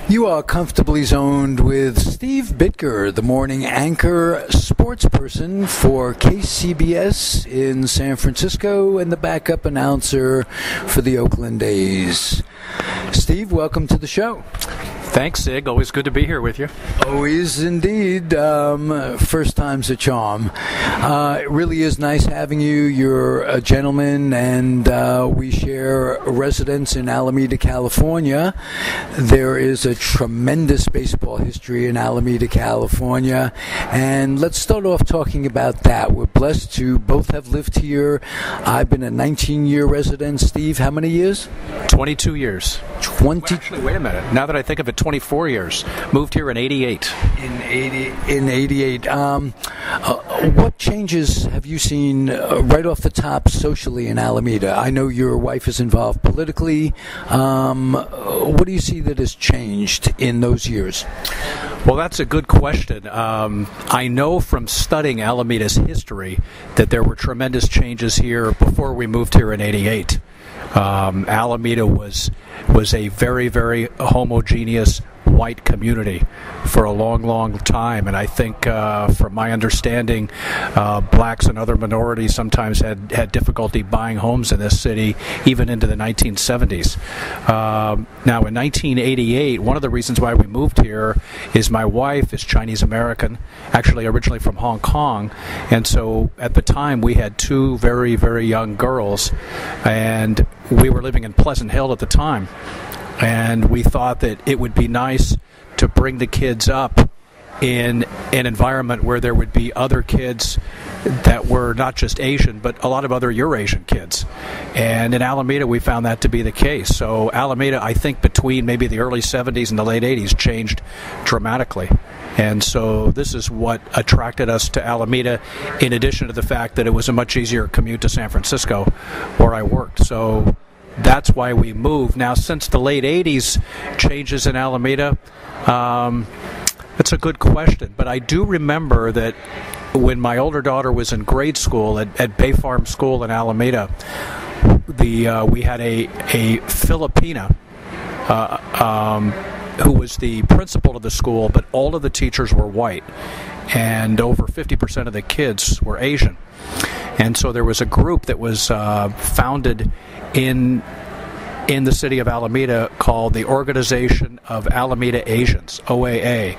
You are comfortably zoned with Steve Bitker, the morning anchor sports person for KCBS in San Francisco and the backup announcer for the Oakland A's. Steve, welcome to the show. Thanks, Sig. Always good to be here with you. Always indeed. First time's a charm. It really is nice having you. You're a gentleman, and we share residence in Alameda, California. There is a tremendous baseball history in Alameda, California, and let's start off talking about that. We're blessed to both have lived here. I've been a 19-year resident. Steve, how many years? 22 years. Well, actually, wait a minute. Now that I think of it, 24 years. Moved here in 88. In 88. What changes have you seen right off the top socially in Alameda? I know your wife is involved politically. What do you see that has changed in those years? Well, that's a good question. I know from studying Alameda's history that there were tremendous changes here before we moved here in 88. Alameda was a very, very homogeneous white community for a long, long time, and I think from my understanding, blacks and other minorities sometimes had difficulty buying homes in this city even into the 1970s. Now in 1988, one of the reasons why we moved here is my wife is Chinese American, actually originally from Hong Kong, and so at the time we had two very, very young girls, and we were living in Pleasant Hill at the time. And we thought that it would be nice to bring the kids up in an environment where there would be other kids that were not just Asian, but a lot of other Eurasian kids. And in Alameda, we found that to be the case. So Alameda, I think, between maybe the early 70s and the late 80s, changed dramatically. And so this is what attracted us to Alameda, in addition to the fact that it was a much easier commute to San Francisco, where I worked. So that's why we moved. Now, since the late 80s changes in Alameda, that's a good question. But I do remember that when my older daughter was in grade school at Bay Farm School in Alameda, we had a Filipina who was the principal of the school, but all of the teachers were white, and over 50% of the kids were Asian. And so there was a group that was founded in the city of Alameda called the Organization of Alameda Asians, OAA.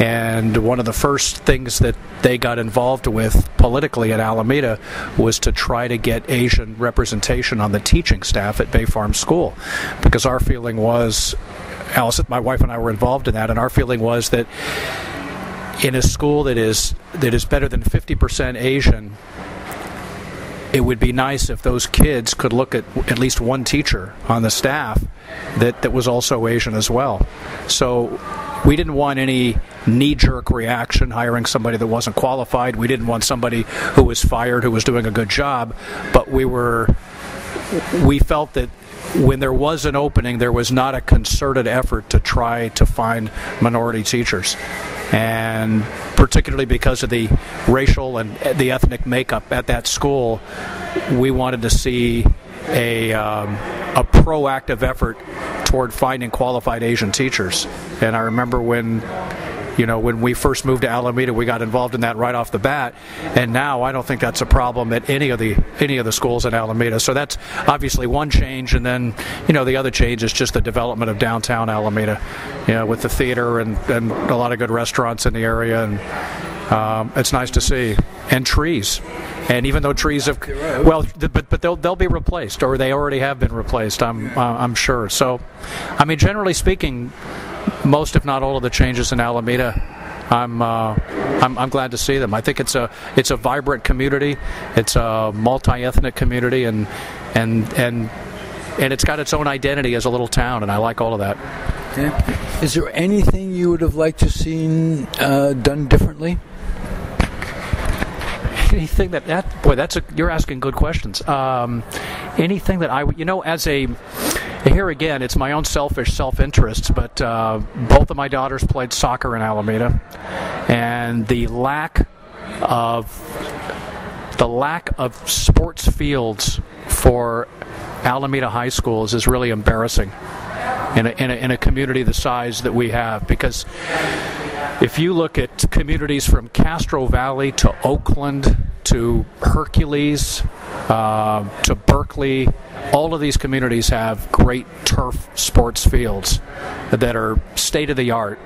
And one of the first things that they got involved with politically at Alameda was to try to get Asian representation on the teaching staff at Bay Farm School. Because our feeling was, Alice, my wife and I were involved in that, and our feeling was that in a school that is better than 50% Asian, it would be nice if those kids could look at least one teacher on the staff that was also Asian as well. So we didn't want any knee-jerk reaction hiring somebody that wasn't qualified. We didn't want somebody who was fired who was doing a good job. But we felt that when there was an opening, there was not a concerted effort to try to find minority teachers. And particularly because of the racial and the ethnic makeup at that school, we wanted to see a proactive effort toward finding qualified Asian teachers. And I remember when we first moved to Alameda, we got involved in that right off the bat, and now I don't think that's a problem at any of the schools in Alameda. So that's obviously one change, and then the other change is just the development of downtown Alameda, with the theater and a lot of good restaurants in the area, and it's nice to see, and trees. And even though trees have, but they'll be replaced, or they already have been replaced, I'm sure. So, I mean, generally speaking, most, if not all, of the changes in Alameda, I'm glad to see them. I think it's a vibrant community. It's a multi-ethnic community, and it's got its own identity as a little town, and I like all of that. Yeah. Is there anything you would have liked to see done differently? Anything you're asking good questions. Anything that here again, it's my own selfish self-interest, but both of my daughters played soccer in Alameda, and the lack of sports fields for Alameda high schools is really embarrassing. in a community the size that we have. Because if you look at communities from Castro Valley to Oakland to Hercules to Berkeley, all of these communities have great turf sports fields that are state-of-the-art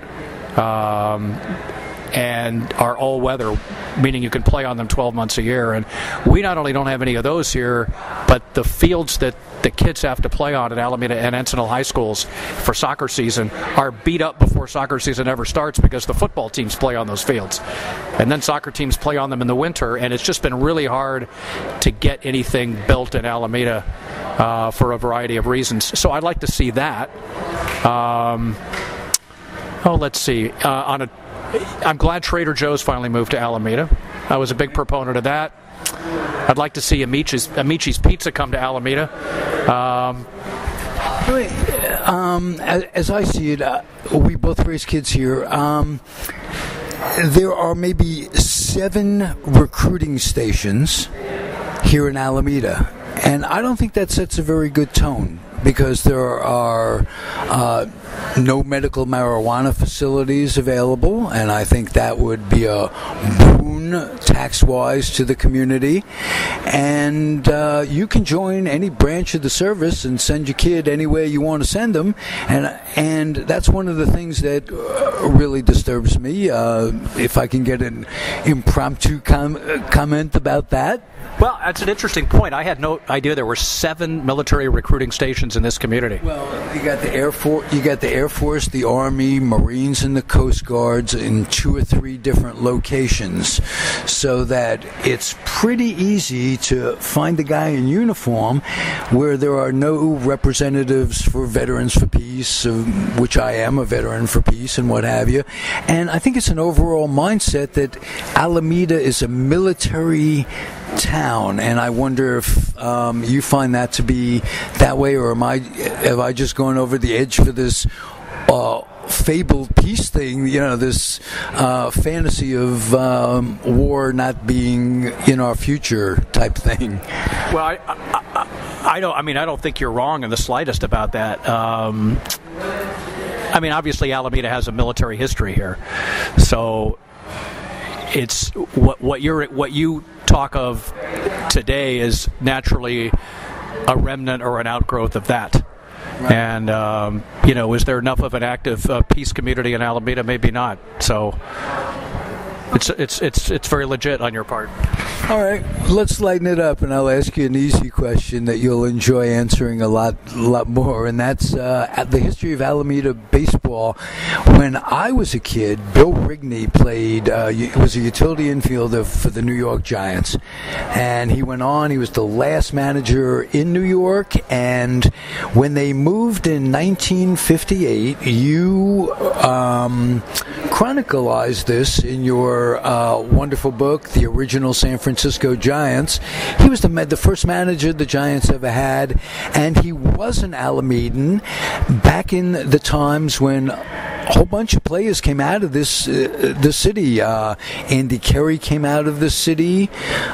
and are all-weather, meaning you can play on them 12 months a year. And we not only don't have any of those here, but the fields that the kids have to play on at Alameda and Encinal high schools for soccer season are beat up before soccer season ever starts because the football teams play on those fields. And then soccer teams play on them in the winter, and it's just been really hard to get anything built in Alameda for a variety of reasons. So I'd like to see that. Let's see. I'm glad Trader Joe's finally moved to Alameda. I was a big proponent of that. I'd like to see Amici's Pizza come to Alameda. As I see it, we both raise kids here. There are maybe 7 recruiting stations here in Alameda, and I don't think that sets a very good tone, because there are no medical marijuana facilities available, and I think that would be a boon tax-wise to the community. And you can join any branch of the service and send your kid anywhere you want to send them, and that's one of the things that really disturbs me. If I can get an impromptu comment about that. Well, that's an interesting point. I had no idea there were 7 military recruiting stations in this community. Well, you got the Air Force, the Army, Marines, and the Coast Guards in 2 or 3 different locations, so that it's pretty easy to find a guy in uniform where there are no representatives for Veterans for Peace, which I am a veteran for peace and what have you. And I think it's an overall mindset that Alameda is a military town, and I wonder if you find that to be that way, or have I just gone over the edge for this fabled peace thing, this fantasy of war not being in our future type thing? Well, I don't think you're wrong in the slightest about that. Obviously Alameda has a military history here, so it's what you talk of today is naturally a remnant or an outgrowth of that. Right. And is there enough of an active peace community in Alameda? Maybe not. So it's very legit on your part. All right, let's lighten it up, and I'll ask you an easy question that you'll enjoy answering a lot more, and that's the history of Alameda baseball. When I was a kid, Bill Rigney was a utility infielder for the New York Giants, and he went on. He was the last manager in New York, and when they moved in 1958, you chronicalized this in your wonderful book, The Original San Francisco Giants. He was the first manager the Giants ever had, and he was an Alamedan back in the times when a whole bunch of players came out of the city. Andy Carey came out of the city.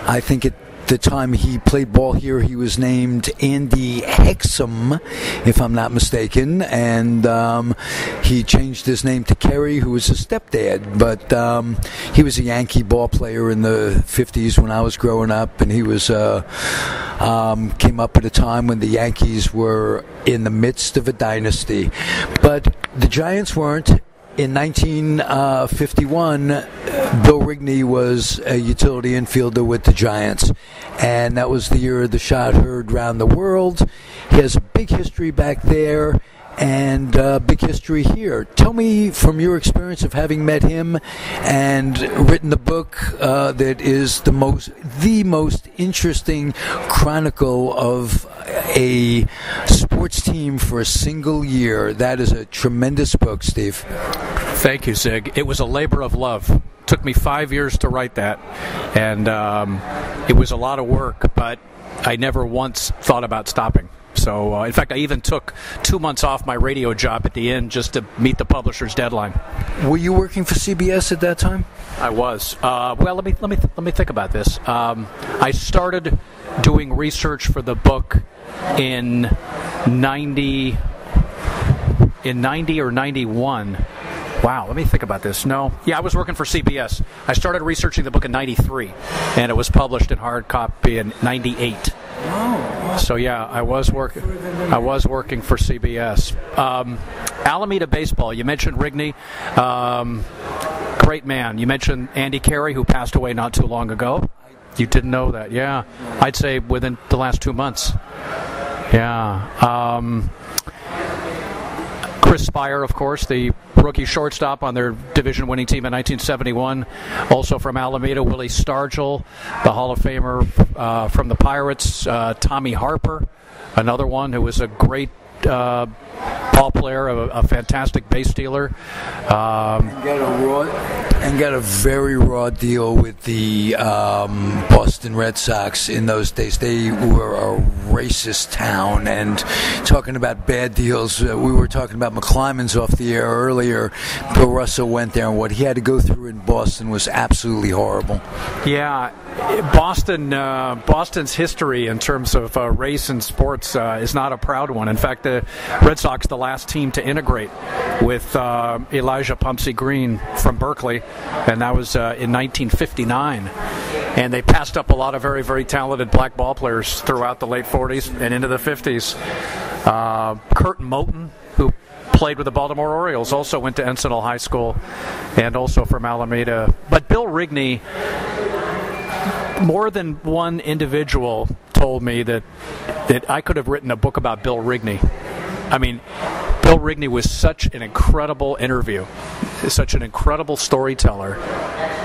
I think at the time he played ball here, he was named Andy Hexum, if I'm not mistaken, and he changed his name to Carey, who was his stepdad. But he was a Yankee ball player in the 50s when I was growing up, and he was came up at a time when the Yankees were in the midst of a dynasty. But the Giants weren't. In 1951, Bill Rigney was a utility infielder with the Giants, and that was the year the shot heard round the world. He has a big history back there and big history here. Tell me, from your experience of having met him and written the book that is the most interesting chronicle of a sports team for a single year. That is a tremendous book, Steve. Thank you, Zig. It was a labor of love. Took me 5 years to write that, and it was a lot of work, but I never once thought about stopping. So, in fact, I even took 2 months off my radio job at the end just to meet the publisher's deadline. Were you working for CBS at that time? I was. Well, let me think about this. I started doing research for the book in 90. in 90 or 91. Wow, let me think about this. No. Yeah, I was working for CBS. I started researching the book in 93, and it was published in hard copy in 98. Oh. So yeah, I was working for CBS. Alameda baseball. You mentioned Rigney, great man. You mentioned Andy Carey, who passed away not too long ago. You didn't know that? Yeah, I'd say within the last 2 months. Yeah. Chris Spire, of course, the rookie shortstop on their division-winning team in 1971. Also from Alameda, Willie Stargell, the Hall of Famer from the Pirates. Tommy Harper, another one who was a great ball player, a fantastic base stealer. And got a very raw deal with the Boston Red Sox in those days. They were a racist town, and talking about bad deals, we were talking about McClymonds off the air earlier. Bill Russell went there, and what he had to go through in Boston was absolutely horrible. Yeah, Boston's history in terms of race in sports is not a proud one. In fact, the Red Sox, the last team to integrate with Elijah Pumpsie Green from Berkeley, and that was in 1959. And they passed up a lot of very, very talented black ball players throughout the late 40s and into the 50s. Kurt Moton, who played with the Baltimore Orioles, also went to Encinal High School and also from Alameda. But Bill Rigney, more than one individual told me that I could have written a book about Bill Rigney. I mean, Bill Rigney was such an incredible interview, such an incredible storyteller,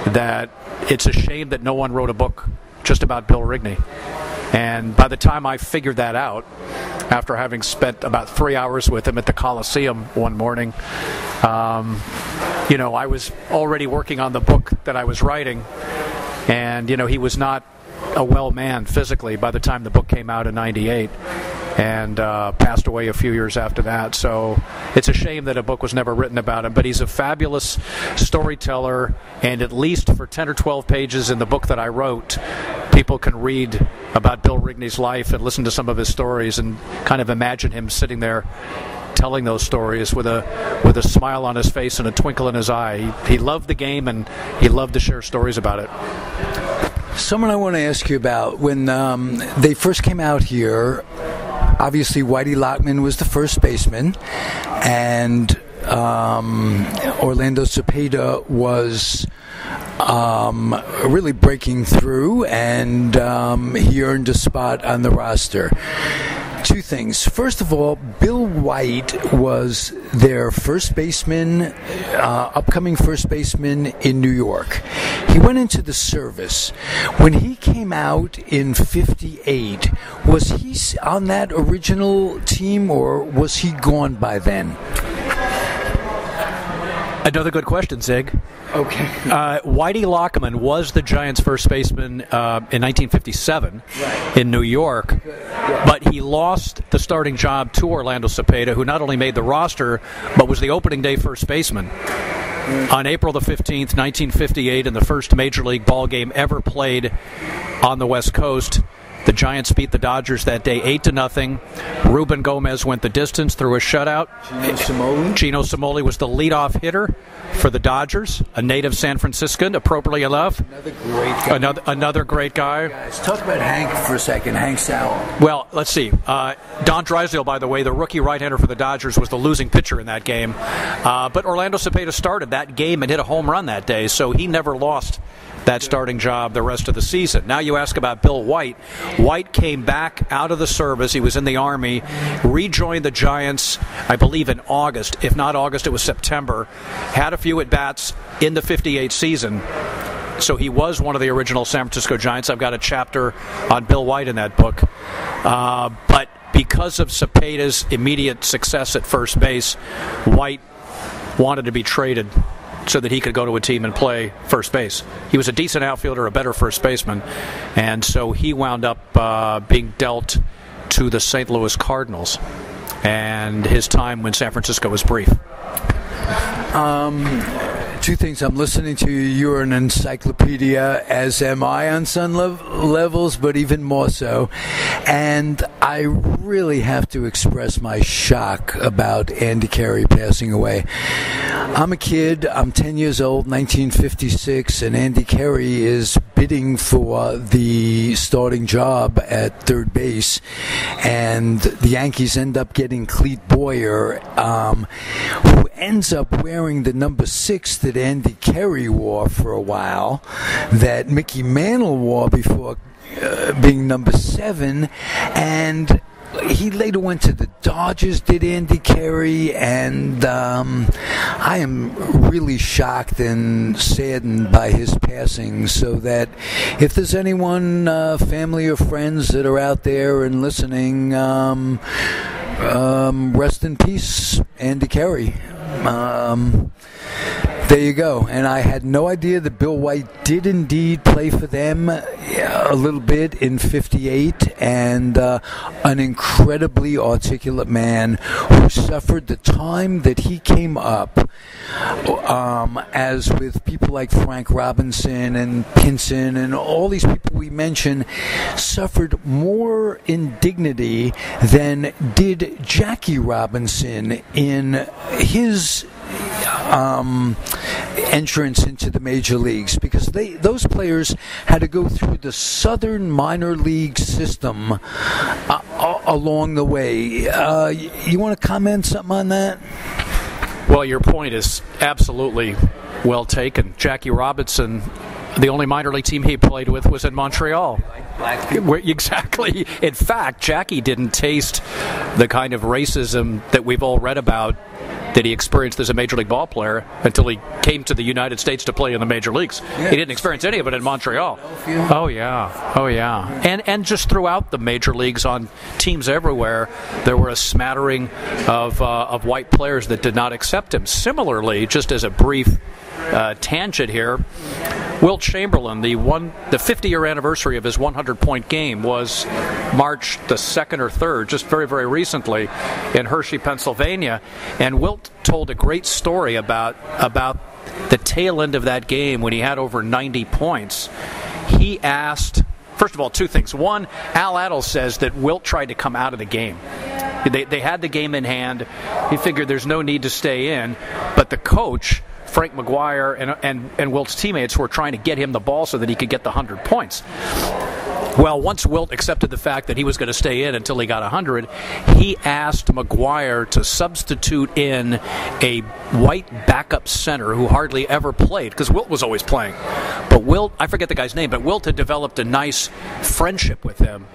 that it's a shame that no one wrote a book just about Bill Rigney. And by the time I figured that out, after having spent about 3 hours with him at the Coliseum one morning, I was already working on the book that I was writing. And, he was not a well man physically by the time the book came out in 98, and passed away a few years after that. So it's a shame that a book was never written about him, but he's a fabulous storyteller, and at least for 10 or 12 pages in the book that I wrote, people can read about Bill Rigney's life and listen to some of his stories and kind of imagine him sitting there telling those stories with a smile on his face and a twinkle in his eye. He loved the game, and he loved to share stories about it. Someone I want to ask you about, when they first came out here, obviously Whitey Lockman was the first baseman, and Orlando Cepeda was really breaking through, and he earned a spot on the roster. Two things. First of all, Bill White was their first baseman, upcoming first baseman in New York. He went into the service. When he came out in 58, was he on that original team, or was he gone by then? Another good question, Zig. Okay. Whitey Lockman was the Giants' first baseman in 1957 in New York, but he lost the starting job to Orlando Cepeda, who not only made the roster, but was the opening day first baseman. On April the 15th, 1958, in the first Major League ball game ever played on the West Coast, the Giants beat the Dodgers that day 8-0. Ruben Gomez went the distance through a shutout. Gino Cimoli was the leadoff hitter for the Dodgers, a native San Franciscan, appropriately enough. Another great guy. Another great guy. Guys, talk about Hank for a second, Hank Sauer. Well, let's see. Don Drysdale, by the way, the rookie right-hander for the Dodgers, was the losing pitcher in that game. But Orlando Cepeda started that game and hit a home run that day, so he never lost that starting job the rest of the season. Now you ask about Bill White. White came back out of the service. He was in the Army, rejoined the Giants, I believe in August. If not August, it was September. Had a few at-bats in the 58 season. So he was one of the original San Francisco Giants. I've got a chapter on Bill White in that book. But because of Cepeda's immediate success at first base, White wanted to be traded so that he could go to a team and play first base. He was a decent outfielder, a better first baseman, and so he wound up being dealt to the St. Louis Cardinals, and his time in San Francisco was brief. Two things. I'm listening to you. You're an encyclopedia, as am I on some levels, but even more so. And I really have to express my shock about Andy Carey passing away. I'm a kid. I'm 10 years old, 1956, and Andy Carey is bidding for the starting job at third base. And the Yankees end up getting Clete Boyer, who ends up wearing the number 6 that Andy Carey wore for a while, that Mickey Mantle wore before being number 7, and he later went to the Dodgers, did Andy Carey, and I am really shocked and saddened by his passing, so that if there's anyone, family or friends that are out there and listening, rest in peace, Andy Carey. There you go. And I had no idea that Bill White did indeed play for them a little bit in '58, and an incredibly articulate man who suffered the time that he came up, as with people like Frank Robinson and Pinson and all these people we mentioned, suffered more indignity than did Jackie Robinson in his entrance into the major leagues, because those players had to go through the Southern minor league system along the way. You want to comment something on that? Well, your point is absolutely well taken. Jackie Robinson, the only minor league team he played with was in Montreal. Exactly. In fact, Jackie didn't taste the kind of racism that we've all read about that he experienced as a major league ball player until he came to the United States to play in the major leagues. Yeah. He didn't experience any of it in Montreal. Oh yeah. And just throughout the major leagues, on teams everywhere, there were a smattering of white players that did not accept him. Similarly, just as a brief tangent here, Wilt Chamberlain, the 50-year anniversary of his 100-point game was March the 2nd or 3rd, just very, very recently in Hershey, Pennsylvania. And Wilt told a great story about the tail end of that game when he had over 90 points. He asked, first of all, two things. One, Al Attles says that Wilt tried to come out of the game. They had the game in hand. He figured there's no need to stay in, but the coach, Frank McGuire, and Wilt's teammates were trying to get him the ball so that he could get the 100 points. Well, once Wilt accepted the fact that he was going to stay in until he got 100, he asked McGuire to substitute in a white backup center who hardly ever played, because Wilt was always playing. But Wilt, I forget the guy's name, but Wilt had developed a nice friendship with him,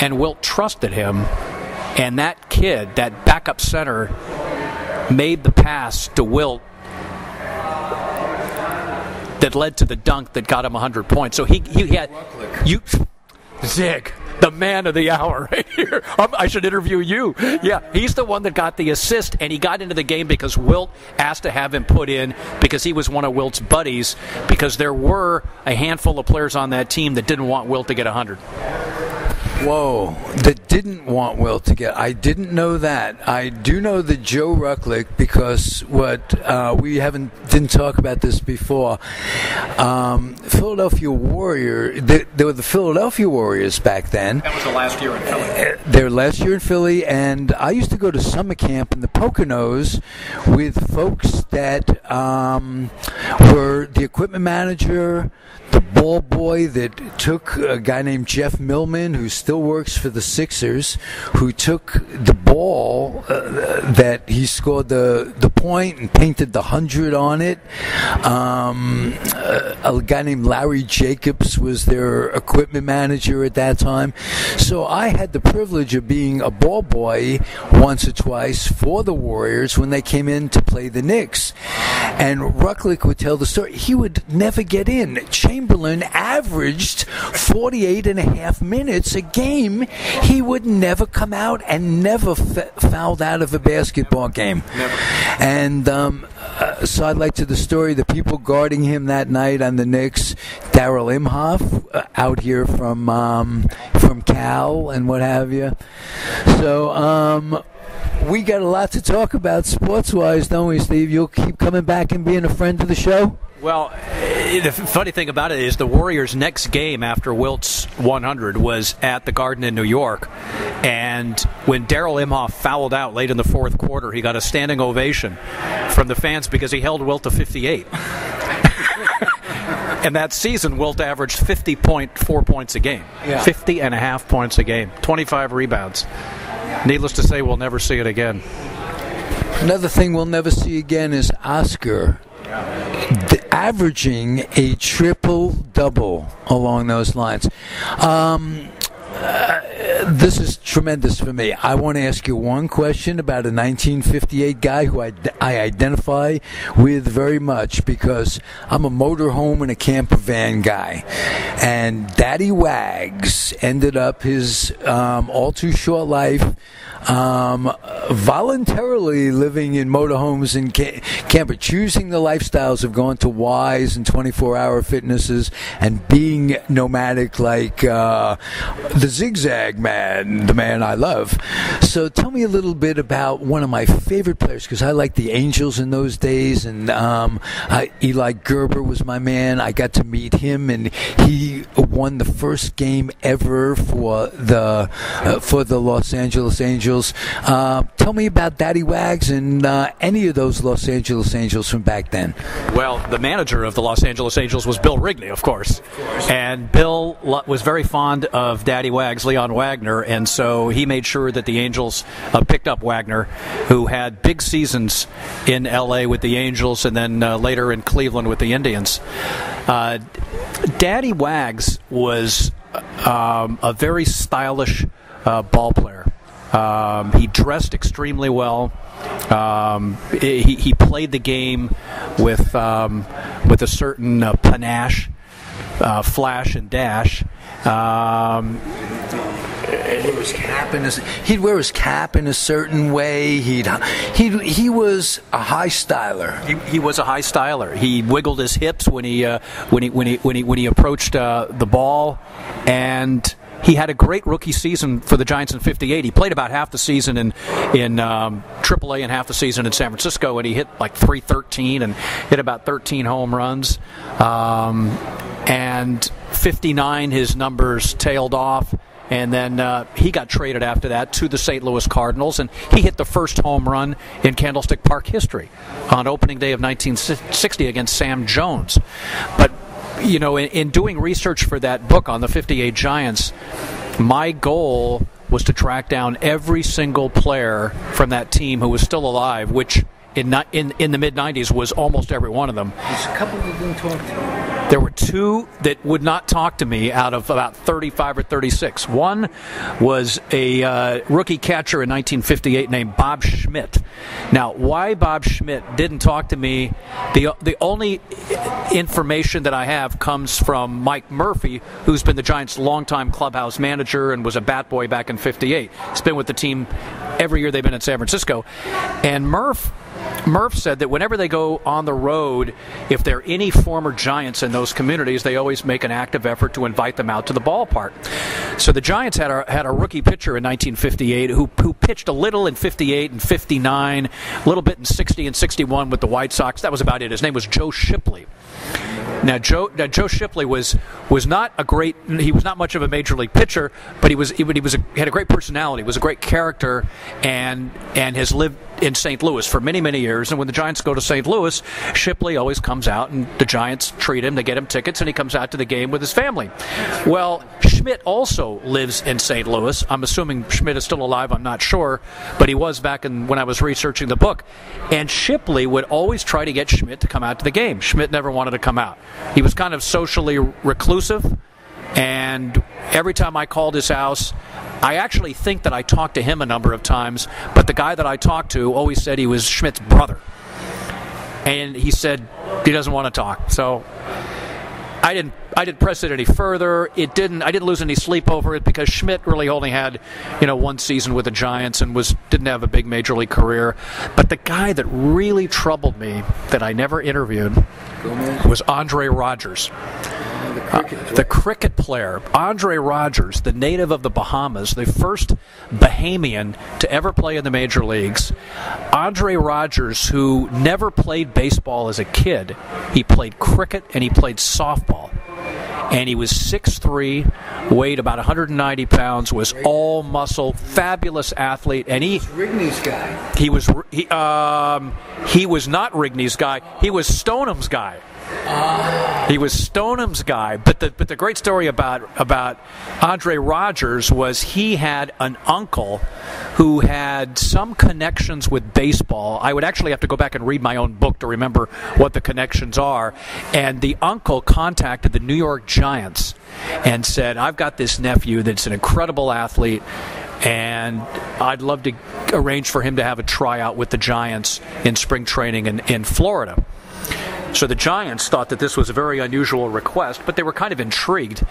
and Wilt trusted him, and that kid, that backup center, made the pass to Wilt that led to the dunk that got him 100 points. So he had you, Zig, the man of the hour right here. I should interview you. Yeah, he's the one that got the assist, and he got into the game because Wilt asked to have him put in because he was one of Wilt's buddies, because there were a handful of players on that team that didn't want Wilt to get 100. Whoa, that didn't want Wilt to get. I didn't know that. I do know that Joe Rucklick, because we didn't talk about this before. Philadelphia Warrior. They were the Philadelphia Warriors back then. That was the last year in Philly. Their last year in Philly, and I used to go to summer camp in the Poconos with folks that were the equipment manager, the ball boy that took a guy named Jeff Millman, who still works for the Sixers, who took the ball that he scored the point and painted the 100 on it. A guy named Larry Jacobs was their equipment manager at that time. So I had the privilege of being a ball boy once or twice for the Warriors when they came in to play the Knicks. And Rucklick would tell the story. He would never get in. Chamberlain averaged 48 and a half minutes a game. He would never come out and never fouled out of a basketball game. Never. And side light to the story, the people guarding him that night on the Knicks, Darryl Imhoff, out here from Cal and what have you. So We got a lot to talk about sports-wise, don't we, Steve? You'll keep coming back and being a friend of the show? Well, the funny thing about it is the Warriors' next game after Wilt's 100 was at the Garden in New York. And when Darrell Imhoff fouled out late in the fourth quarter, he got a standing ovation from the fans because he held Wilt to 58. And that season, Wilt averaged 50.4 points a game. Yeah. 50.5 points a game. 25 rebounds. Needless to say, we'll never see it again. Another thing we'll never see again is Oscar averaging a triple-double along those lines. This is tremendous for me. I want to ask you one question about a 1958 guy who I identify with very much because I'm a motorhome and a camper van guy. And Daddy Wags ended up his all too short life voluntarily living in motorhomes and camper, choosing the lifestyles of going to Y's and 24-hour fitnesses and being nomadic like the Zigzag Man, the man I love. So tell me a little bit about one of my favorite players, because I liked the Angels in those days, and Eli Gerber was my man. I got to meet him, and he won the first game ever for the Los Angeles Angels. Tell me about Daddy Wags and any of those Los Angeles Angels from back then. Well, the manager of the Los Angeles Angels was Bill Wrigley, of course. And Bill was very fond of Daddy Wags, Leon Wagner, and so he made sure that the Angels picked up Wagner, who had big seasons in L.A. with the Angels and then later in Cleveland with the Indians. Daddy Wags was a very stylish ball player. He dressed extremely well. He played the game with a certain panache, flash and dash. He'd wear his cap in a certain way. He was a high styler. He was a high styler. He wiggled his hips when he approached the ball, and he had a great rookie season for the Giants in '58. He played about half the season in AAA and half the season in San Francisco, and he hit like .313 and hit about 13 home runs. And '59, his numbers tailed off, and then he got traded after that to the St. Louis Cardinals, and he hit the first home run in Candlestick Park history on opening day of 1960 against Sam Jones. But you know, in doing research for that book on the '58 Giants, my goal was to track down every single player from that team who was still alive, which in the mid-'90s was almost every one of them. There's a couple that didn't talk to me. There were two that would not talk to me out of about 35 or 36. One was a rookie catcher in 1958 named Bob Schmidt. Now, why Bob Schmidt didn't talk to me, the only information that I have comes from Mike Murphy, who's been the Giants' longtime clubhouse manager and was a bat boy back in '58. He's been with the team every year they've been in San Francisco. And Murph said that whenever they go on the road, if there are any former Giants in those communities, they always make an active effort to invite them out to the ballpark. So the Giants had a rookie pitcher in 1958 who pitched a little in '58 and '59, a little bit in '60 and '61 with the White Sox. That was about it. His name was Joe Shipley. Now Joe Shipley was not a great. He was not much of a major league pitcher, but he had a great personality. Was a great character, and has lived in St. Louis for many years. And when the Giants go to St. Louis, Shipley always comes out, and the Giants treat him. They get him tickets, and he comes out to the game with his family. Well, Schmidt also lives in St. Louis. I'm assuming Schmidt is still alive. I'm not sure, but he was back when I was researching the book. And Shipley would always try to get Schmidt to come out to the game. Schmidt never wanted to come out. He was kind of socially reclusive, and every time I called his house, I actually think that I talked to him a number of times, but the guy that I talked to always said he was Schmidt's brother. And he said he doesn't want to talk. So I didn't press it any further. I didn't lose any sleep over it because Schmidt really only had, one season with the Giants and didn't have a big major league career. But the guy that really troubled me that I never interviewed was Andre Rogers. The The cricket player, Andre Rogers, the native of the Bahamas, the first Bahamian to ever play in the major leagues. Andre Rogers, who never played baseball as a kid, he played cricket and he played softball. And he was 6'3", weighed about 190 pounds, was all muscle, fabulous athlete. And he Rigney's guy. He was not Rigney's guy. He was Stoneham's guy. He was Stoneham's guy. But the great story about Andre Rogers was he had an uncle who had some connections with baseball. I would actually have to go back and read my own book to remember what the connections are. And the uncle contacted the New York Giants and said, I've got this nephew that's an incredible athlete, and I'd love to arrange for him to have a tryout with the Giants in spring training in Florida. So the Giants thought that this was a very unusual request, but they were kind of intrigued.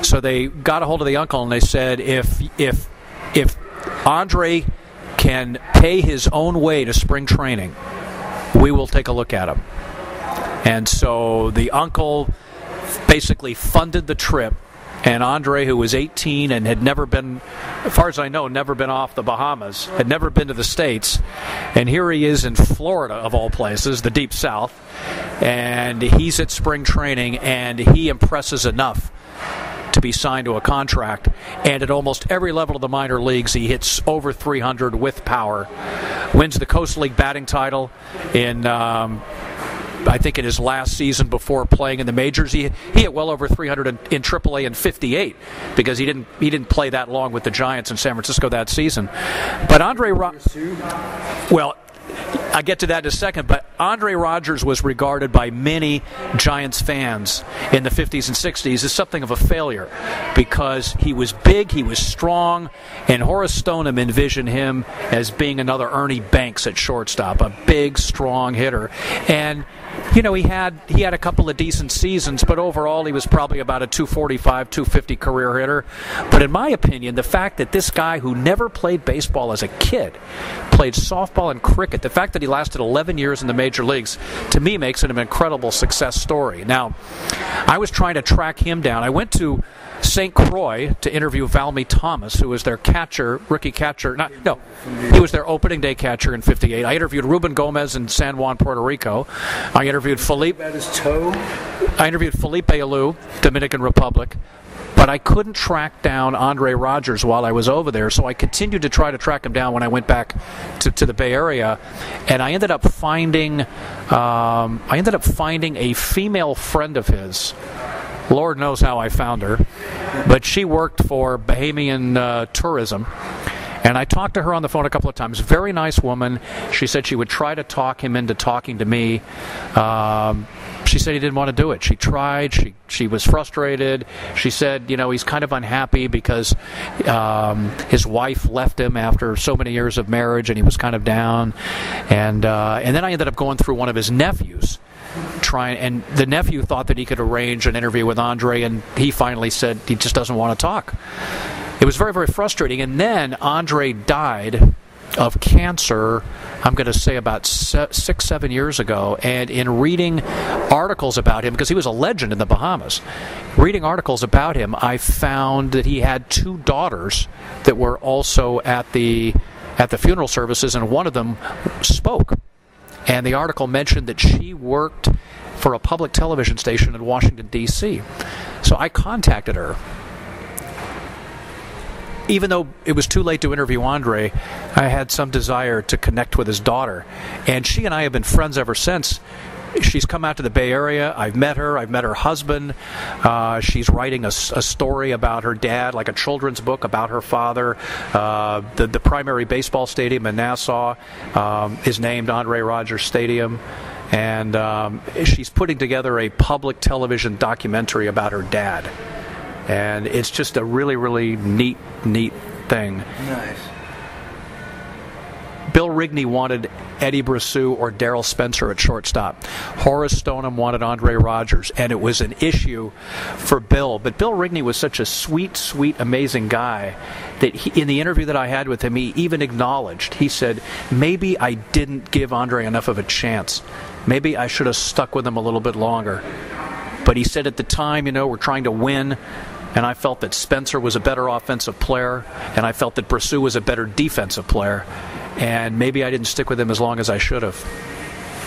So they got a hold of the uncle and they said, if Andre can pay his own way to spring training, we will take a look at him. And so the uncle basically funded the trip. And Andre, who was 18 and had never been, as far as I know, never been off the Bahamas, had never been to the States, and here he is in Florida, of all places, the Deep South, and he's at spring training, and he impresses enough to be signed to a contract. And at almost every level of the minor leagues, he hits over 300 with power, wins the Coast League batting title in I think in his last season before playing in the majors. He hit well over 300 in AAA in 58 because he didn't play that long with the Giants in San Francisco that season. But well, I get to that in a second, but Andre Rogers was regarded by many Giants fans in the 50s and 60s as something of a failure because he was big, he was strong, and Horace Stoneham envisioned him as being another Ernie Banks at shortstop, a big, strong hitter. And you know, he had a couple of decent seasons, but overall he was probably about a 245, 250 career hitter. But in my opinion, the fact that this guy who never played baseball as a kid played softball and cricket, the fact that he lasted 11 years in the major leagues, to me makes it an incredible success story. Now, I was trying to track him down. I went to St. Croix to interview Valmy Thomas, who was their catcher, rookie catcher. He was their opening day catcher in 58. I interviewed Ruben Gomez in San Juan, Puerto Rico. I interviewed Felipe Alou, Dominican Republic. But I couldn't track down Andre Rogers while I was over there, so I continued to try to track him down when I went back to the Bay Area, and I ended up finding a female friend of his. Lord knows how I found her, but she worked for Bahamian tourism. And I talked to her on the phone a couple of times. Very nice woman. She said she would try to talk him into talking to me. She said he didn't want to do it. She tried. She was frustrated. She said, you know, he's kind of unhappy because his wife left him after so many years of marriage, and he was kind of down. And then I ended up going through one of his nephews. And the nephew thought that he could arrange an interview with Andre, and he finally said he just doesn't want to talk. It was very, very frustrating. And then Andre died of cancer, I'm going to say about 6-7 years ago. And in reading articles about him, because he was a legend in the Bahamas, reading articles about him, I found that he had 2 daughters that were also at the funeral services, and one of them spoke. And the article mentioned that she worked for a public television station in Washington, D.C. So I contacted her. Even though it was too late to interview Andre, I had some desire to connect with his daughter. And she and I have been friends ever since. She's come out to the Bay Area. I've met her. I've met her husband. She's writing a story about her dad, like a children's book about her father. The primary baseball stadium in Nassau is named Andre Rogers Stadium. And she's putting together a public television documentary about her dad. And it's just a really, really neat thing. Nice. Bill Rigney wanted Eddie Brassu or Darrell Spencer at shortstop. Horace Stoneham wanted Andre Rogers, and it was an issue for Bill. But Bill Rigney was such a sweet, amazing guy that in the interview that I had with him, he even acknowledged, he said, maybe I didn't give Andre enough of a chance. Maybe I should have stuck with him a little bit longer. But he said at the time, we're trying to win, and I felt that Spencer was a better offensive player, and I felt that Brosseau was a better defensive player, and maybe I didn't stick with him as long as I should have.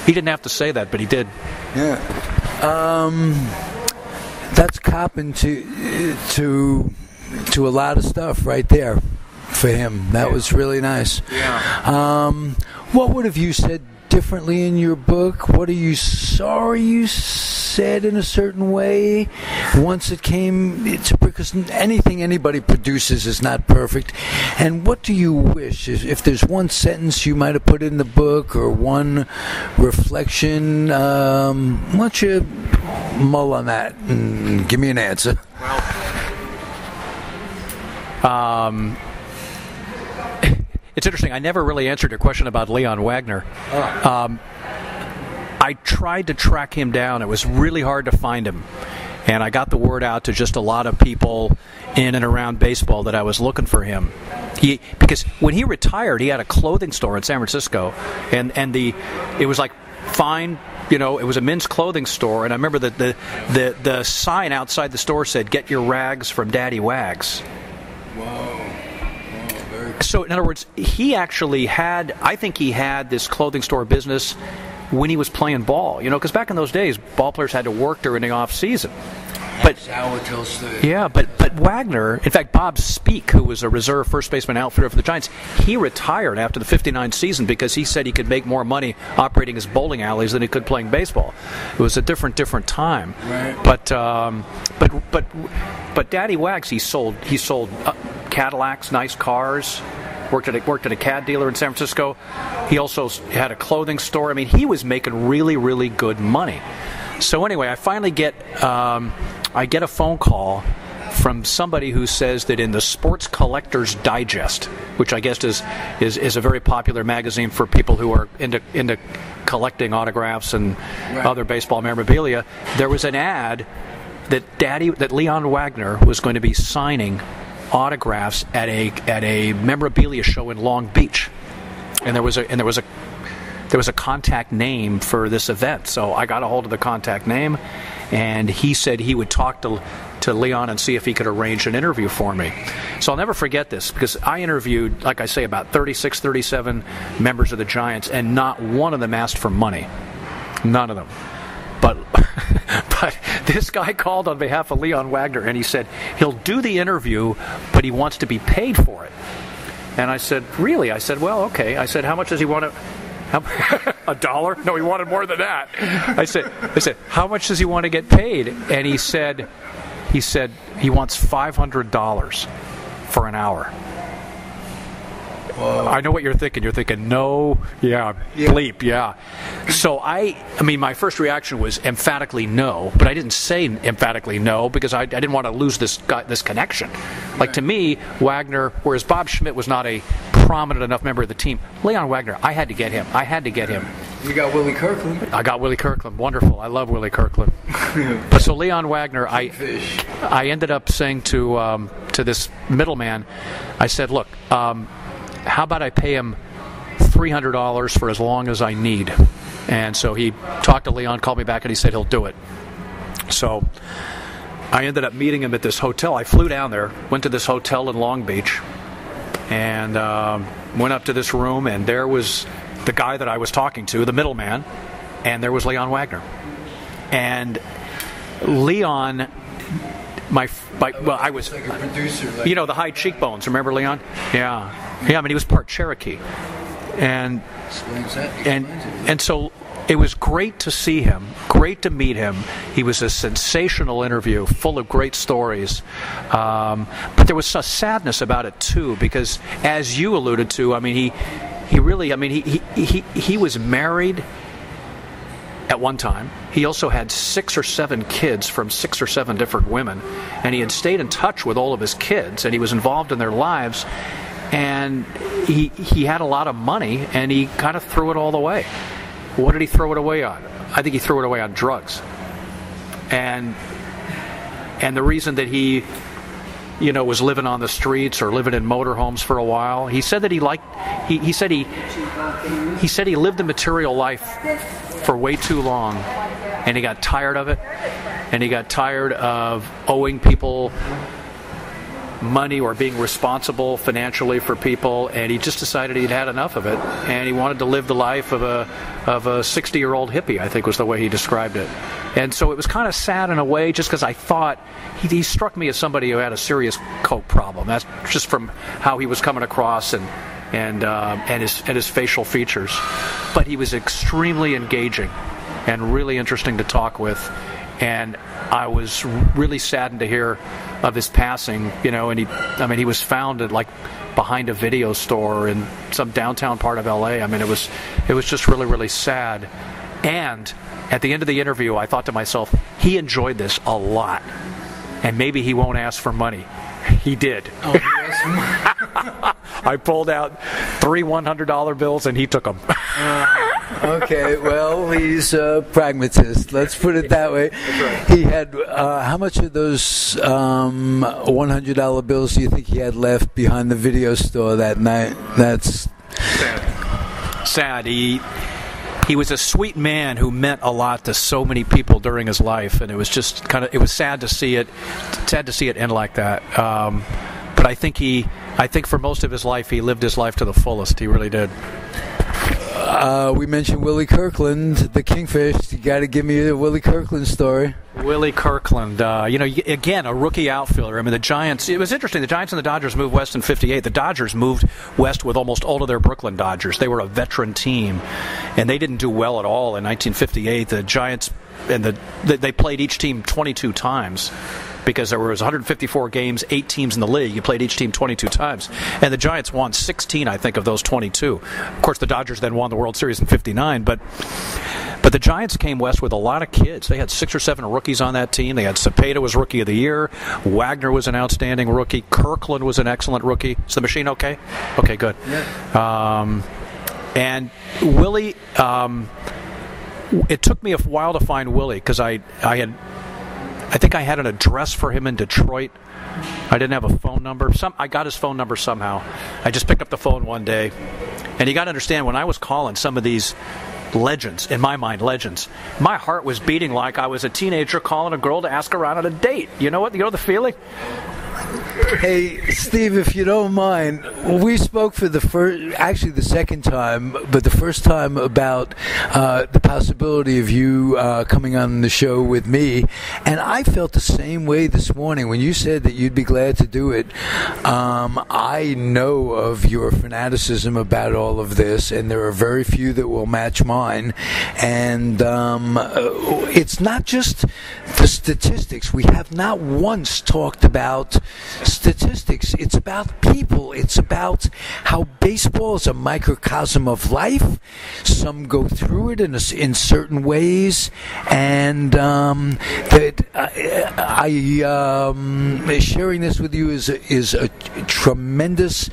He didn't have to say that, but he did. Yeah. That's copping to a lot of stuff right there for him. That was really nice. Yeah. What would have you said differently in your book? What are you sorry you said in a certain way once it came to, because anything anybody produces is not perfect? And what do you wish, if there's one sentence you might have put in the book or one reflection, why don't you mull on that and give me an answer? Well, it's interesting. I never really answered your question about Leon Wagner. I tried to track him down. It was really hard to find him. And I got the word out to just a lot of people in and around baseball that I was looking for him. Because when he retired, he had a clothing store in San Francisco. And it was like fine, it was a men's clothing store. And I remember that the sign outside the store said, "Get your rags from Daddy Wags." Whoa. So, in other words, I think he had this clothing store business when he was playing ball. Because back in those days, ball players had to work during the off season. But Wagner, in fact, Bob Speak, who was a reserve first baseman outfielder for the Giants, he retired after the '59 season because he said he could make more money operating his bowling alleys than he could playing baseball. It was a different time. Right. But Daddy Wags, he sold Cadillacs, nice cars. Worked at a CAD dealer in San Francisco. He also had a clothing store. I mean, he was making really, really good money. So anyway, I finally get a phone call from somebody who says that in the Sports Collector's Digest, which I guess is a very popular magazine for people who are into collecting autographs and other baseball memorabilia, there was an ad that Leon Wagner was going to be signing autographs at a memorabilia show in Long Beach, and there was a contact name for this event. So I got a hold of the contact name, and he said he would talk to Leon and see if he could arrange an interview for me. So I'll never forget this, because I interviewed, like I say, about 36, 37 members of the Giants, and not one of them asked for money. None of them. But this guy called on behalf of Leon Wagner, and he said he'll do the interview, but he wants to be paid for it. And I said, really? I said, well, okay. I said, how much does he want to... $1? No, he wanted more than that. I said, how much does he want to get paid? And he said he wants $500 for an hour. Whoa. I know what you're thinking. You're thinking, no, bleep, yeah. So I mean, my first reaction was emphatically no, but I didn't say emphatically no because I didn't want to lose this connection. Like, to me, Wagner, whereas Bob Schmidt was not a prominent enough member of the team, Leon Wagner, I had to get him. You got Willie Kirkland. I got Willie Kirkland. Wonderful. I love Willie Kirkland. But so Leon Wagner, I ended up saying to this middleman, I said, look, how about I pay him $300 for as long as I need? And so he talked to Leon, called me back, and he said he'll do it. So I ended up meeting him at this hotel. I flew down there, went to this hotel in Long Beach, and went up to this room, and there was the guy that I was talking to, the middleman, and there was Leon Wagner. And Leon... I was, like a producer, the high cheekbones. Remember Leon? Yeah. I mean, he was part Cherokee, and so it was great to see him, great to meet him. He was a sensational interview, full of great stories, but there was a sadness about it too, because as you alluded to, I mean, he was married at one time. He also had 6 or 7 kids from 6 or 7 different women, and he had stayed in touch with all of his kids, and he was involved in their lives, and he had a lot of money, and he kind of threw it all away. What did he throw it away on? I think he threw it away on drugs. And the reason that he was living on the streets or living in motorhomes for a while, he said that he said he lived the material life for way too long, and he got tired of it, and he got tired of owing people money or being responsible financially for people, and he just decided he'd had enough of it, and he wanted to live the life of a 60-year-old hippie, I think was the way he described it. And so it was kind of sad in a way, just because I thought he struck me as somebody who had a serious coke problem. That's just from how he was coming across and his facial features. But he was extremely engaging and really interesting to talk with. And I was really saddened to hear of his passing, and he was found at, like, behind a video store in some downtown part of LA. I mean, it was just really, really sad. And at the end of the interview, I thought to myself, he enjoyed this a lot, and maybe he won't ask for money. He did. Oh, yes. I pulled out 3 $100 bills, and he took them. Okay, well, he's a pragmatist. Let's put it that way. Right. He had, how much of those $100 bills do you think he had left behind the video store that night? That's sad. He was a sweet man who meant a lot to so many people during his life, and it was just it was sad to see it end like that. But I think for most of his life, he lived his life to the fullest. He really did. We mentioned Willie Kirkland, the Kingfish. You got to give me a Willie Kirkland story. Willie Kirkland, again, a rookie outfielder. I mean, the Giants, it was interesting. The Giants and the Dodgers moved west in '58. The Dodgers moved west with almost all of their Brooklyn Dodgers. They were a veteran team, and they didn't do well at all in 1958. The Giants, they played each team 22 times. Because there was 154 games, 8 teams in the league. You played each team 22 times. And the Giants won 16, I think, of those 22. Of course, the Dodgers then won the World Series in '59. But the Giants came west with a lot of kids. They had 6 or 7 rookies on that team. They had Cepeda was Rookie of the Year. Wagner was an outstanding rookie. Kirkland was an excellent rookie. Is the machine okay? Okay, good. Yeah. And Willie, it took me a while to find Willie because I think I had an address for him in Detroit. I didn't have a phone number. I got his phone number somehow. I just picked up the phone one day. And you got to understand, when I was calling some of these legends, in my mind, legends, my heart was beating like I was a teenager calling a girl to ask her out on a date. You know what? You know the feeling? Hey, Steve, if you don't mind, we spoke for the second time, but the first time about the possibility of you coming on the show with me, and I felt the same way this morning when you said that you'd be glad to do it. I know of your fanaticism about all of this, and there are very few that will match mine, and it's not just the statistics. We have not once talked about statistics. It's about people. It's about how baseball is a microcosm of life. Some go through it in certain ways, and sharing this with you is a tremendous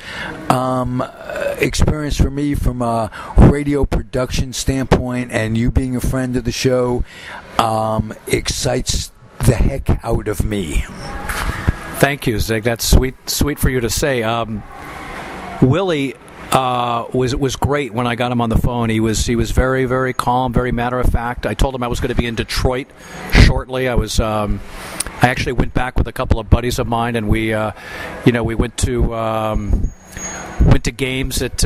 experience for me from a radio production standpoint, and you being a friend of the show excites the heck out of me. Thank you, Zig. That's sweet for you to say. Willie was great when I got him on the phone. He was very, very calm, very matter of fact. I told him I was going to be in Detroit shortly. I actually went back with a couple of buddies of mine, and we went to games at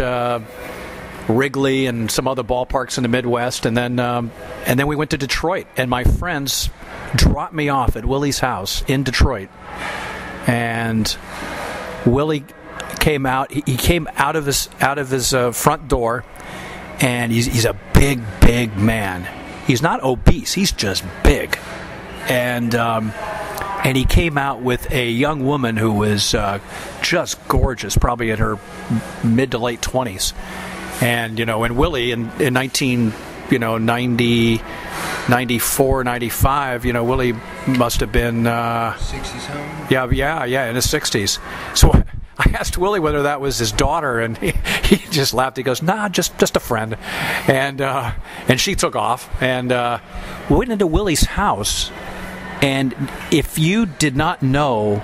Wrigley and some other ballparks in the Midwest, and then we went to Detroit. And my friends dropped me off at Willie's house in Detroit. And Willie came out. He came out of his front door, and he's a big man. He's not obese. He's just big, and he came out with a young woman who was just gorgeous, probably in her mid to late 20s. And and Willie in 94, 95, Willie must have been 60-something? Yeah, in his 60s. So I asked Willie whether that was his daughter, and he just laughed. He goes, "Nah, just a friend." And she took off, and we went into Willie's house. And if you did not know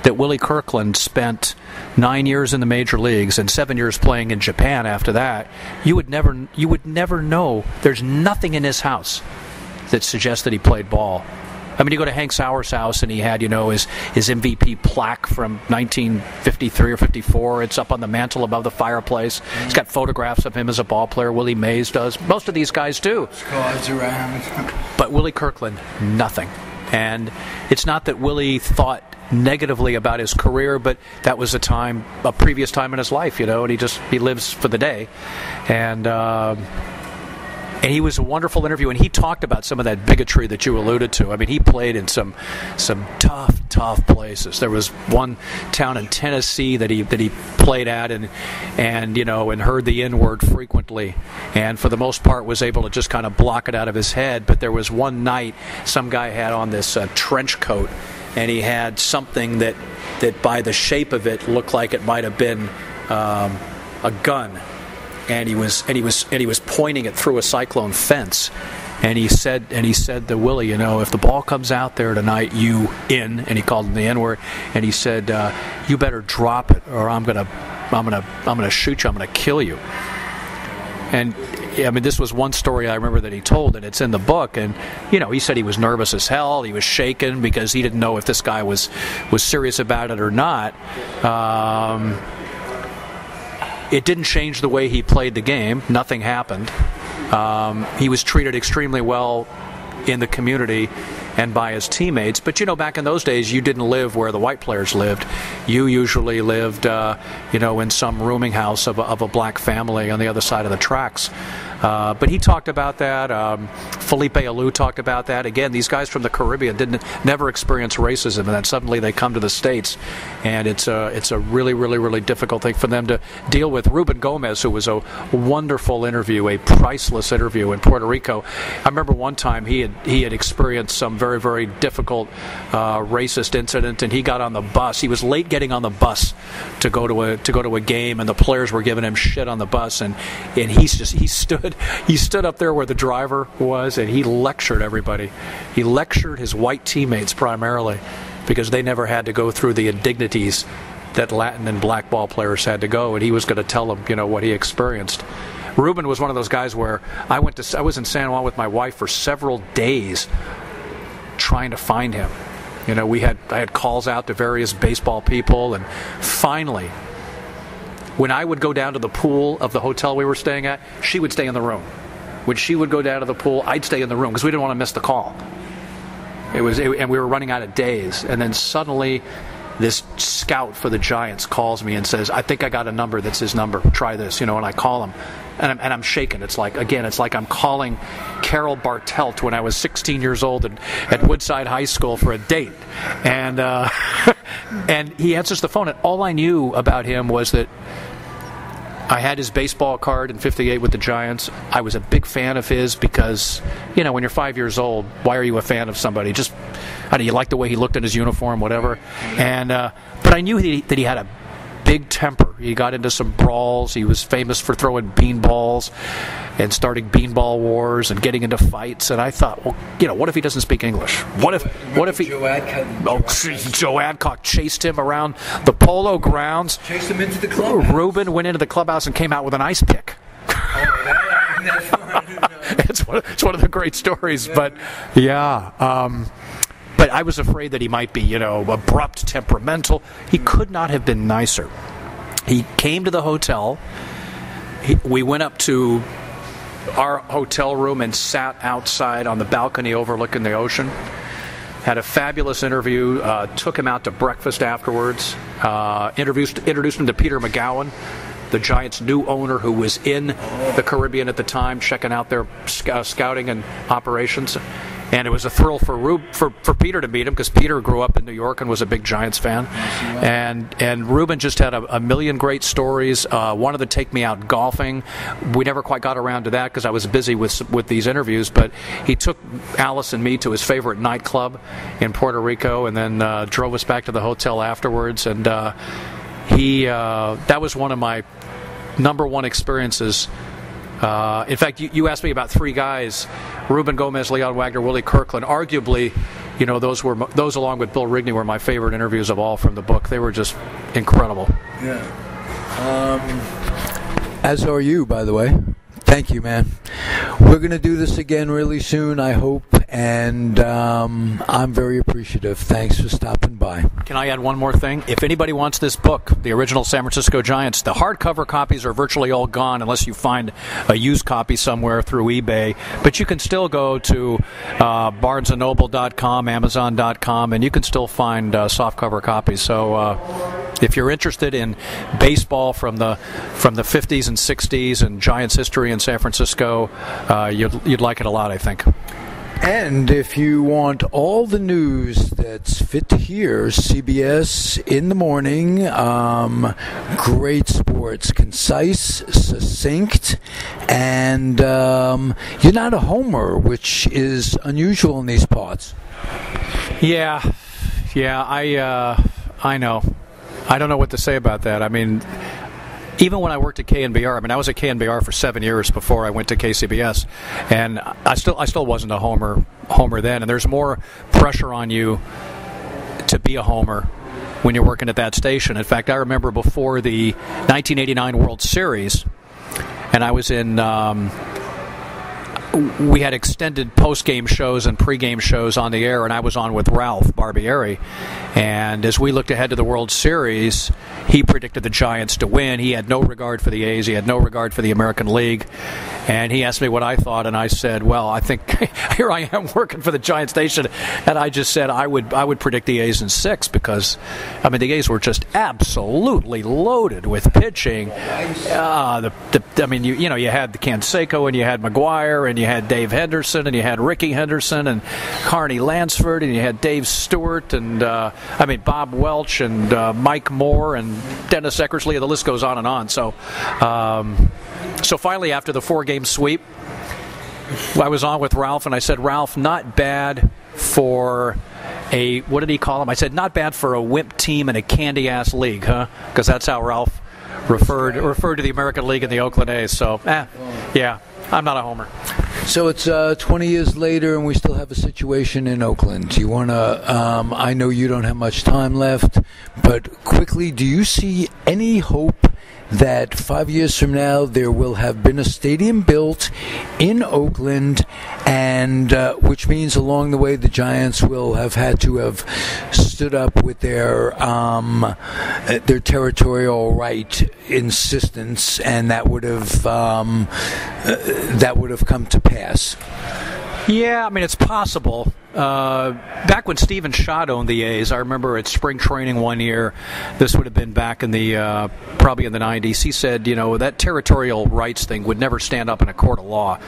that Willie Kirkland spent 9 years in the major leagues and 7 years playing in Japan after that, you would never know. There's nothing in his house that suggests that he played ball. I mean, you go to Hank Sauer's house, and he had, his MVP plaque from 1953 or 54. It's up on the mantle above the fireplace. He's got photographs of him as a ball player. Willie Mays does. Most of these guys do. Scarves around. But Willie Kirkland, nothing. And it's not that Willie thought negatively about his career, but that was a previous time in his life, and he lives for the day. And he was a wonderful interview, and he talked about some of that bigotry that you alluded to. I mean, he played in some tough places. There was one town in Tennessee that he played at, and heard the N-word frequently, and for the most part was able to just kind of block it out of his head. But there was one night some guy had on this trench coat, and he had something that by the shape of it looked like it might have been a gun. And he was pointing it through a cyclone fence, and he said to Willie, if the ball comes out there tonight, and he called him the N-word, and he said, you better drop it, or I'm gonna shoot you, I'm gonna kill you. And I mean, this was one story I remember that he told, and it's in the book. And he said he was nervous as hell. He was shaken because he didn't know if this guy was serious about it or not. It didn't change the way he played the game. Nothing happened. He was treated extremely well in the community and by his teammates. But, back in those days, you didn't live where the white players lived. You usually lived, in some rooming house of a black family on the other side of the tracks. But he talked about that. Felipe Alou talked about that. Again, these guys from the Caribbean never experience racism, and then suddenly they come to the States, and it's a really, really, really difficult thing for them to deal with. Ruben Gomez, who was a wonderful interview, a priceless interview in Puerto Rico. I remember one time he had experienced some very, very difficult racist incident, and he got on the bus. He was late getting on the bus to go to a game, and the players were giving him shit on the bus, and he stood up there where the driver was, and he lectured everybody. He lectured his white teammates primarily because they never had to go through the indignities that Latin and black ball players had to go, and he was going to tell them, what he experienced. Ruben was one of those guys where I was in San Juan with my wife for several days trying to find him. I had calls out to various baseball people, and finally, when I would go down to the pool of the hotel we were staying at, she would stay in the room. When she would go down to the pool, I'd stay in the room because we didn't want to miss the call. And we were running out of days. And then suddenly, this scout for the Giants calls me and says, I think I got a number that's his number. Try this, and I call him. And I'm shaking. It's like I'm calling Carol Bartelt when I was 16 years old at Woodside High School for a date. And and he answers the phone, and all I knew about him was that I had his baseball card in '58 with the Giants. I was a big fan of his because, when you're 5 years old, why are you a fan of somebody? Just, you like the way he looked in his uniform, whatever. And but I knew that he had a big temper. He got into some brawls. He was famous for throwing beanballs and starting beanball wars and getting into fights. And I thought, well, what if he doesn't speak English? What if he? Joe Adcock chased him around the Polo Grounds. Chased him into the clubhouse. Ruben went into the clubhouse and came out with an ice pick. It's one of the great stories, but yeah. But I was afraid that he might be, abrupt, temperamental. He could not have been nicer. He came to the hotel. We went up to our hotel room and sat outside on the balcony overlooking the ocean. Had a fabulous interview. Took him out to breakfast afterwards. Introduced him to Peter McGowan, the Giants' new owner, who was in the Caribbean at the time, checking out their scouting and operations. And it was a thrill for Peter to meet him because Peter grew up in New York and was a big Giants fan. And Ruben just had a million great stories. Wanted to take me out golfing. We never quite got around to that because I was busy with these interviews. But he took Alice and me to his favorite nightclub in Puerto Rico, and then drove us back to the hotel afterwards. And that was one of my number one experiences. In fact, you asked me about three guys: Ruben Gomez, Leon Wagner, Willie Kirkland. Arguably, those along with Bill Rigney were my favorite interviews of all from the book. They were just incredible. Yeah. As are you, by the way. Thank you, man. We're going to do this again really soon, I hope. and I'm very appreciative. Thanks for stopping by. Can I add one more thing? If anybody wants this book, the original San Francisco Giants, the hardcover copies are virtually all gone unless you find a used copy somewhere through eBay. But you can still go to BarnesandNoble.com, Amazon.com, and you can still find softcover copies. So if you're interested in baseball from the 50s and 60s and Giants history in San Francisco, you'd like it a lot, I think. And if you want all the news that's fit to hear, CBS in the morning, great sports, concise, succinct, and you're not a homer, which is unusual in these parts. Yeah, I know. I don't know what to say about that. I mean, even when I worked at KNBR, I was at KNBR for 7 years before I went to KCBS, and I still wasn't a homer then. And there's more pressure on you to be a homer when you're working at that station. In fact, I remember before the 1989 World Series, and I was in. We had extended post-game shows and pre-game shows on the air, and I was on with Ralph Barbieri. And as we looked ahead to the World Series, he predicted the Giants to win. He had no regard for the A's. He had no regard for the American League. And he asked me what I thought, and I said, well, I think here I am working for the Giant station, and I just said I would predict the A's in 6 because, the A's were just absolutely loaded with pitching. You had the Canseco, and you had McGuire, and you had Dave Henderson, and you had Ricky Henderson, and Carney Lansford, and you had Dave Stewart, and Bob Welch, and Mike Moore, and Dennis Eckersley, and the list goes on and on. So finally, after the 4-game sweep, I was on with Ralph, and I said, Ralph, not bad for a, what did he call him? I said, not bad for a wimp team in a candy-ass league, huh? Because that's how Ralph referred to the American League and the Oakland A's. So, yeah, I'm not a homer. So it's 20 years later, and we still have a situation in Oakland. Do you want to, I know you don't have much time left, but quickly, do you see any hope that 5 years from now there will have been a stadium built in Oakland, and which means along the way the Giants will have had to have stood up with their territorial right insistence, and that would have come to pass? Yeah, it's possible. Back when Stephen Schott owned the A's, I remember at spring training one year, this would have been back in the probably in the 90s, he said, that territorial rights thing would never stand up in a court of law.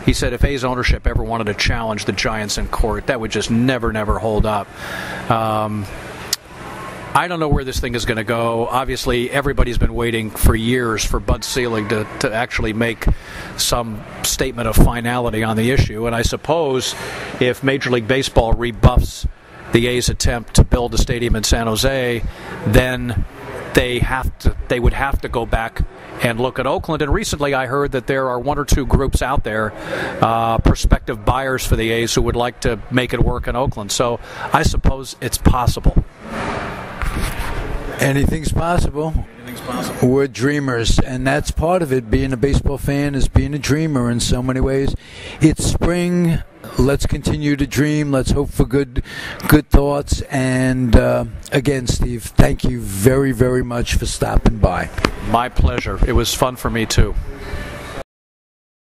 He said if A's ownership ever wanted to challenge the Giants in court, that would just never hold up. I don't know where this thing is going to go. Obviously, everybody's been waiting for years for Bud Selig to actually make some statement of finality on the issue. And I suppose if Major League Baseball rebuffs the A's attempt to build a stadium in San Jose, then they would have to go back and look at Oakland. And recently I heard that there are one or two groups out there, prospective buyers for the A's, who would like to make it work in Oakland. So I suppose it's possible. Anything's possible. We're dreamers, and that's part of it. Being a baseball fan is being a dreamer in so many ways. It's spring. Let's continue to dream. Let's hope for good thoughts. And again, Steve, thank you very, very much for stopping by. My pleasure. It was fun for me, too.